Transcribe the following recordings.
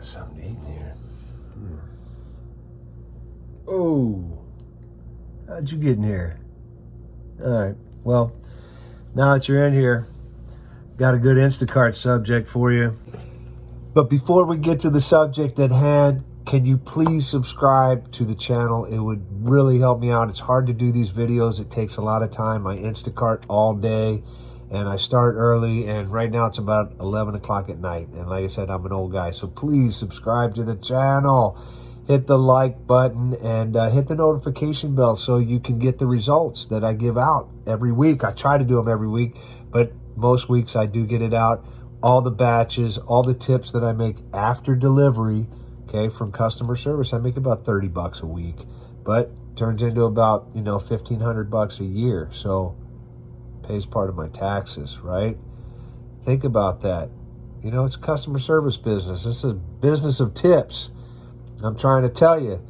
something to eat in here. Oh, how'd you get in here? All right, well, now that you're in here, got a good Instacart subject for you. But before we get to the subject at hand, can you please subscribe to the channel? It would really help me out. It's hard to do these videos. It takes a lot of time. I Instacart all day, and I start early, and right now it's about 11 o'clock at night. And like I said, I'm an old guy, so please subscribe to the channel. Hit the like button and hit the notification bell so you can get the results that I give out every week. I try to do them every week, but most weeks I do get it out. All the batches, all the tips that I make after delivery, okay, from customer service. I make about 30 bucks a week, but turns into about, $1,500 a year. So pays part of my taxes, right? Think about that. It's a customer service business. It's a business of tips. I'm trying to tell you.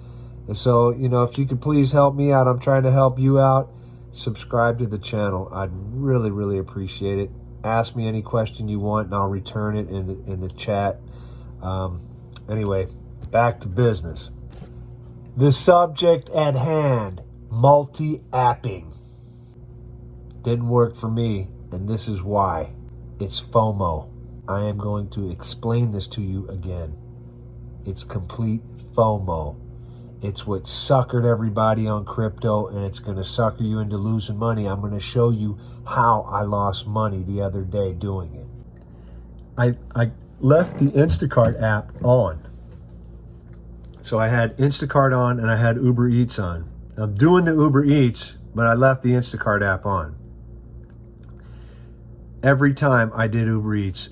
And so, if you could please help me out, I'm trying to help you out. Subscribe to the channel. I'd really, really appreciate it. Ask me any question you want, and I'll return it in the chat. Anyway, back to business. The subject at hand, multi-apping. Didn't work for me, and this is why. It's FOMO. I am going to explain this to you again. It's complete FOMO. It's what suckered everybody on crypto, and it's going to sucker you into losing money. I'm going to show you how I lost money the other day doing it. I left the Instacart app on. So I had Instacart on and I had Uber Eats on. I'm doing the Uber Eats, but I left the Instacart app on. Every time I did Uber Eats,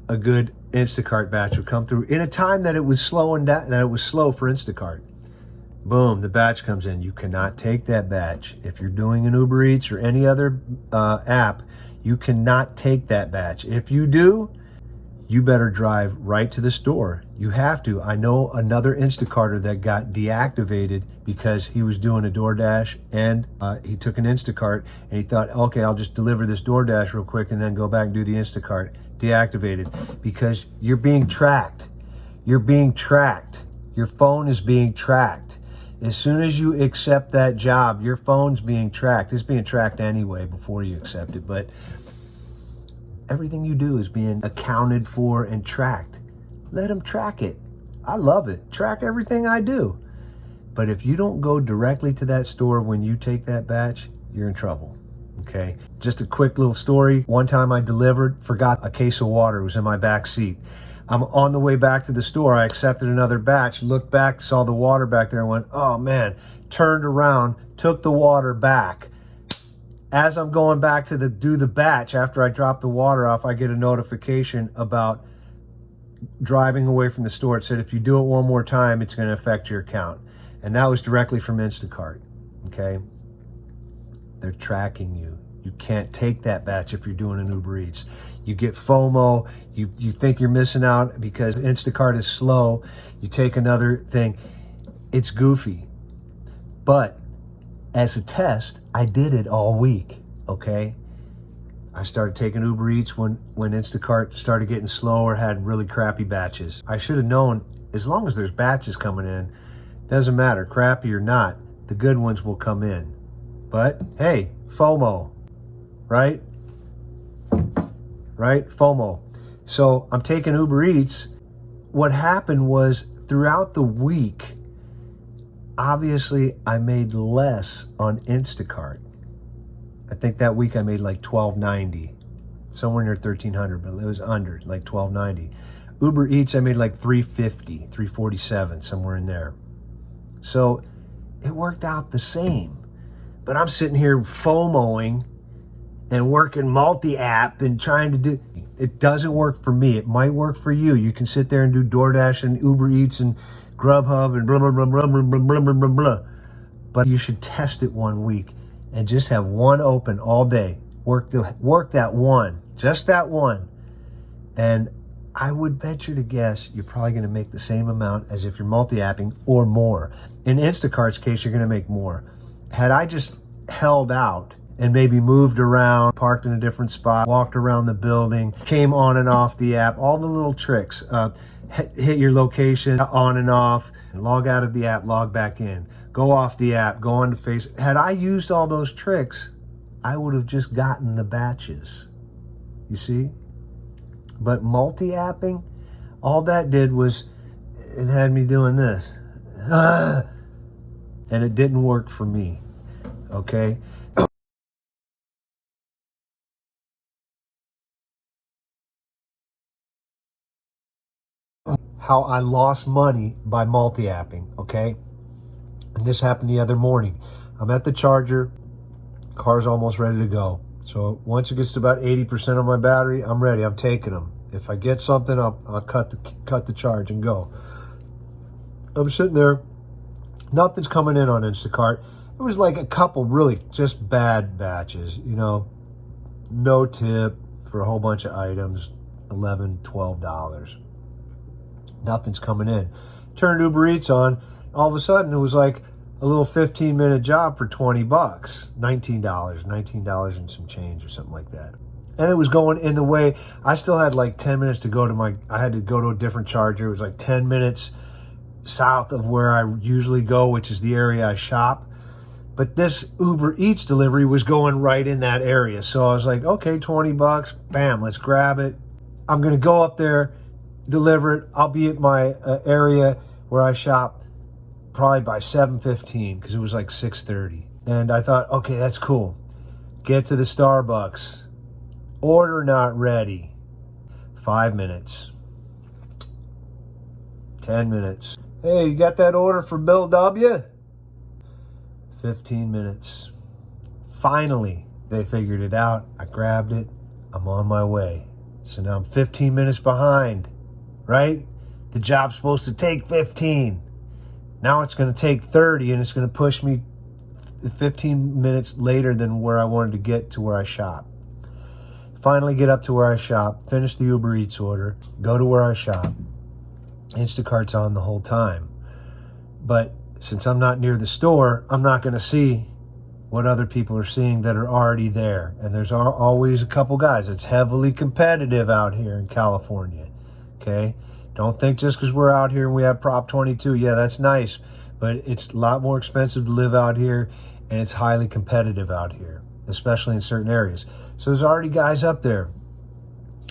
a good Instacart batch would come through in a time that it was slowing down, that it was slow for Instacart. Boom, the batch comes in. You cannot take that batch. If you're doing an Uber Eats or any other app, you cannot take that batch. If you do, you better drive right to the store. You have to. I know another Instacarter that got deactivated because he was doing a DoorDash and he took an Instacart and he thought, okay, I'll just deliver this DoorDash real quick and then go back and do the Instacart. Deactivated because you're being tracked. You're being tracked. Your phone is being tracked. As soon as you accept that job, your phone's being tracked. It's being tracked anyway before you accept it, but everything you do is being accounted for and tracked. Let them track it. I love it. Track everything I do. But if you don't go directly to that store when you take that batch, you're in trouble. Okay, just a quick little story. One time I delivered, forgot a case of water. It was in my back seat. I'm on the way back to the store. I accepted another batch, looked back, saw the water back there and went, oh man, turned around, took the water back. As I'm going back to do the batch, after I drop the water off, I get a notification about driving away from the store. It said, if you do it one more time, it's going to affect your account. And that was directly from Instacart, okay? They're tracking you. You can't take that batch if you're doing an Uber Eats. You get FOMO. You think you're missing out because Instacart is slow. You take another thing. It's goofy. But as a test, I did it all week, okay? I started taking Uber Eats when Instacart started getting slower, had really crappy batches. I should have known, as long as there's batches coming in, doesn't matter, crappy or not, the good ones will come in. But hey, FOMO, right? Right? FOMO. So I'm taking Uber Eats. What happened was throughout the week, obviously I made less on Instacart. I think that week I made like $12.90, somewhere near $1,300, but it was under like $12.90. Uber Eats I made like $3.50, $3.47, somewhere in there. So it worked out the same. But I'm sitting here FOMOing and working multi-app and trying to do, it doesn't work for me. It might work for you. You can sit there and do DoorDash and Uber Eats and Grubhub and blah, blah, blah, blah, blah, blah, blah, blah, blah, blah. But you should test it one week and just have one open all day. Work that one, just that one. And I would venture to guess you're probably going to make the same amount as if you're multi-apping or more. In Instacart's case, you're going to make more. Had I just held out and maybe moved around, parked in a different spot, walked around the building, came on and off the app, all the little tricks, hit your location on and off, log out of the app, log back in, go off the app, go on to Facebook. Had I used all those tricks, I would have just gotten the batches, you see? But multi-apping, all that did was it had me doing this. And it didn't work for me, okay? How I lost money by multi-apping, okay? And this happened the other morning. I'm at the charger, car's almost ready to go. So once it gets to about 80% of my battery, I'm ready, I'm taking them. If I get something, I'll cut the charge and go. I'm sitting there, nothing's coming in on Instacart. It was like a couple really just bad batches, you know, no tip for a whole bunch of items, $11, $12. Nothing's coming in. Turned Uber Eats on, all of a sudden it was like a little 15-minute job for $20, $19 and some change or something like that. And it was going in the way, I still had like 10 minutes to go to I had to go to a different charger. It was like 10 minutes south of where I usually go, which is the area I shop. But this Uber Eats delivery was going right in that area. So I was like, okay, $20, bam, let's grab it. I'm going to go up there, deliver it. I'll be at my area where I shop probably by 7:15 because it was like 6:30. And I thought, okay, that's cool. Get to the Starbucks. Order not ready. 5 minutes. 10 minutes. Hey, you got that order for Bill W? 15 minutes. Finally, they figured it out. I grabbed it. I'm on my way. So now I'm 15 minutes behind, right? The job's supposed to take 15. Now it's going to take 30, and it's going to push me 15 minutes later than where I wanted to get to where I shop. Finally get up to where I shop, finish the Uber Eats order, go to where I shop. Instacart's on the whole time. But since I'm not near the store, I'm not going to see what other people are seeing that are already there. And there's always a couple guys. It's heavily competitive out here in California, okay? Don't think just because we're out here and we have Prop 22, yeah, that's nice. But it's a lot more expensive to live out here, and it's highly competitive out here, especially in certain areas. So there's already guys up there.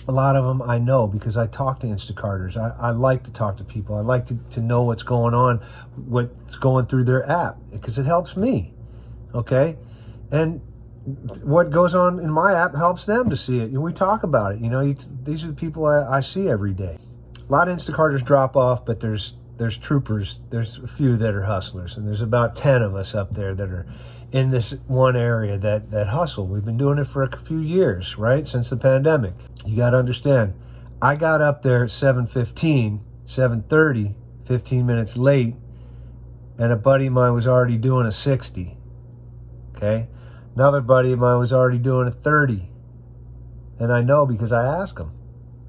A lot of them I know because I talk to Instacarters. I like to talk to people. I like to know what's going on, what's going through their app, because it helps me, okay? And what goes on in my app helps them to see it. We talk about it. You know, these are the people I see every day. A lot of Instacarters drop off, but there's troopers. There's a few that are hustlers, and there's about 10 of us up there that are in this one area that hustle. We've been doing it for a few years, right? Since the pandemic. You got to understand, I got up there at 7:15, 7:30, 15 minutes late, and a buddy of mine was already doing a 60, okay? Another buddy of mine was already doing a 30, and I know because I ask them,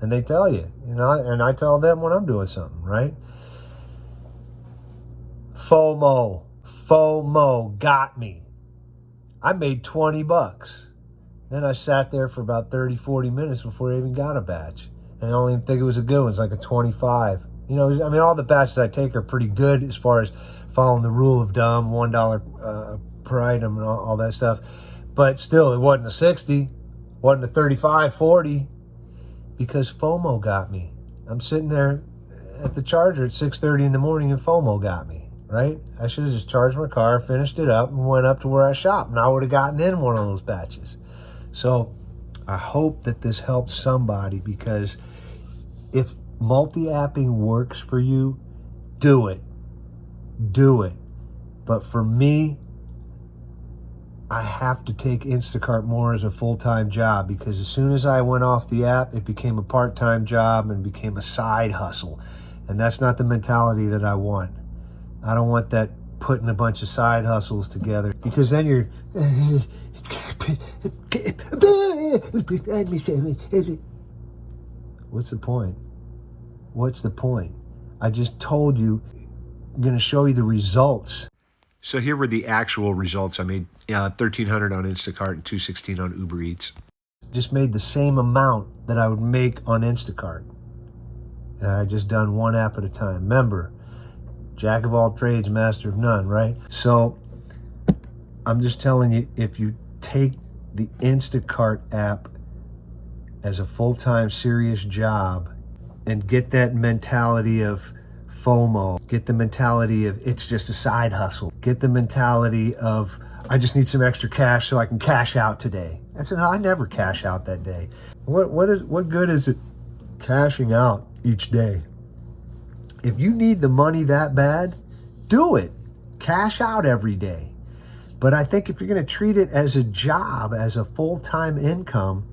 and they tell you, and I tell them when I'm doing something, right? FOMO got me. I made $20. Then I sat there for about 30, 40 minutes before I even got a batch. And I don't even think it was a good one. It's like a 25. You know, I mean, all the batches I take are pretty good as far as following the rule of dumb, $1 per item and all that stuff. But still, it wasn't a 60, wasn't a 35, 40, because FOMO got me. I'm sitting there at the charger at 6:30 in the morning and FOMO got me. Right? I should have just charged my car, finished it up, and went up to where I shop, and I would have gotten in one of those batches. So I hope that this helps somebody, because if multi-apping works for you, do it. Do it. But for me, I have to take Instacart more as a full-time job, because as soon as I went off the app, it became a part-time job and became a side hustle. And that's not the mentality that I want. I don't want that putting a bunch of side hustles together, because then you're... What's the point? What's the point? I just told you, I'm going to show you the results. So here were the actual results. I made $1,300 on Instacart and $216 on Uber Eats. Just made the same amount that I would make on Instacart. I just done one app at a time. Remember, jack of all trades, master of none, right? So I'm just telling you, if you take the Instacart app as a full-time serious job and get that mentality of FOMO, get the mentality of it's just a side hustle, get the mentality of I just need some extra cash so I can cash out today. I never cash out that day. What good is it cashing out each day? If you need the money that bad, do it. Cash out every day. But I think if you're going to treat it as a job, as a full-time income,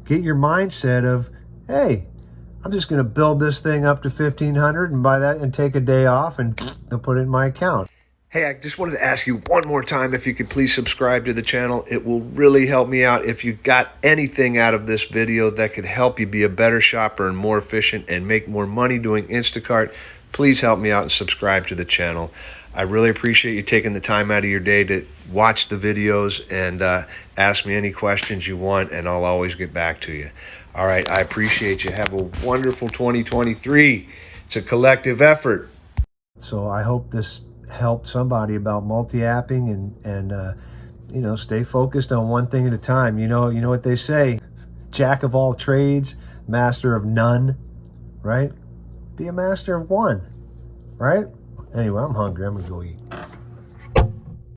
get your mindset of, hey, I'm just going to build this thing up to 1,500 and buy that and take a day off and they'll put it in my account. Hey, I just wanted to ask you one more time if you could please subscribe to the channel. It will really help me out. If you got anything out of this video that could help you be a better shopper and more efficient and make more money doing Instacart, please help me out and subscribe to the channel. I really appreciate you taking the time out of your day to watch the videos and ask me any questions you want, and I'll always get back to you. All right, I appreciate you. Have a wonderful 2023. It's a collective effort. So I hope this helped somebody about multi-apping and stay focused on one thing at a time. You know what they say, jack of all trades, master of none, right? Be a master of one, right? Anyway, I'm hungry. I'm gonna go eat.